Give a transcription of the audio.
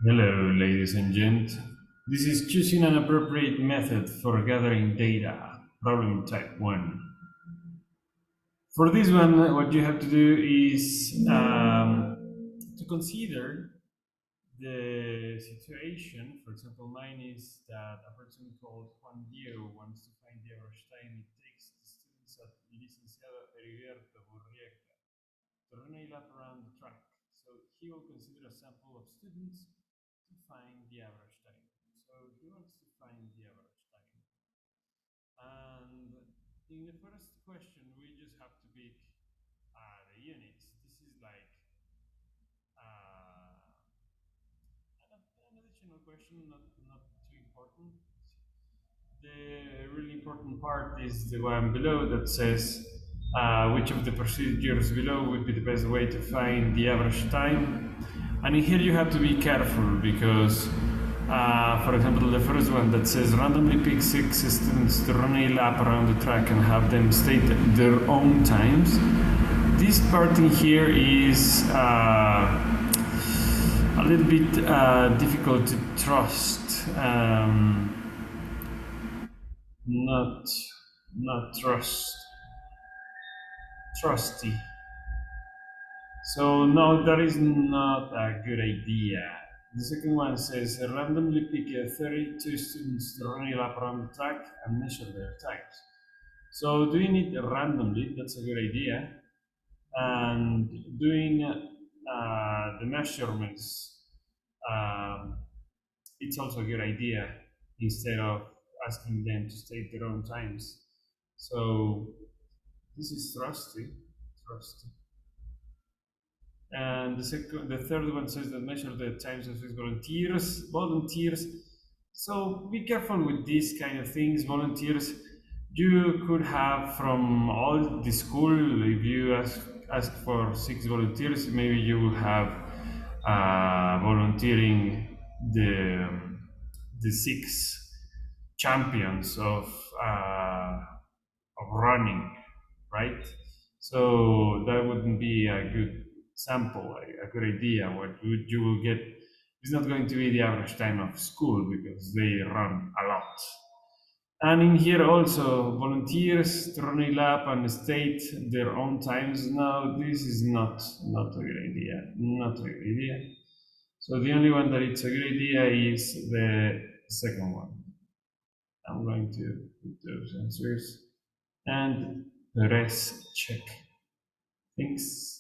Hello, ladies and gent. This is choosing an appropriate method for gathering data, problem type 1. For this one, what you have to do is to consider the situation. For example, mine is that a person called Juan Diego wants to find the average time it takes the students at Licenciado Heriberto Burriega to run a lap around the track. So he will consider a sample of students to find the average time. So he wants to find the average time. And in the first question, we just have to pick the units. This is like uh, an additional question, not too important. The really important part is the one below that says which of the procedures below would be the best way to find the average time. And in here you have to be careful because, for example, the first one that says randomly pick 6 students to run a lap around the track and have them state their own times. This part in here is a little bit difficult to trust. Not trusty. So no, that is not a good idea. The second one says randomly pick 32 students to run a lap around the track and measure their times. So doing it randomly, that's a good idea. And doing the measurements, um, it's also a good idea instead of asking them to state their own times. So this is trusty. And the third one says that measure the times of these volunteers. So be careful with these kind of things. Volunteers, you could have from all the school. If you ask for 6 volunteers, maybe you will have volunteering the 6 champions of running, right? So that wouldn't be a good sample, a good idea. What you will get is not going to be the average time of school because they run a lot. And in here also, volunteers to run a lap and state their own times. Now, this is not a good idea. Not a good idea. So the only one that it's a good idea is the second one. I'm going to put those answers and the rest check. Thanks.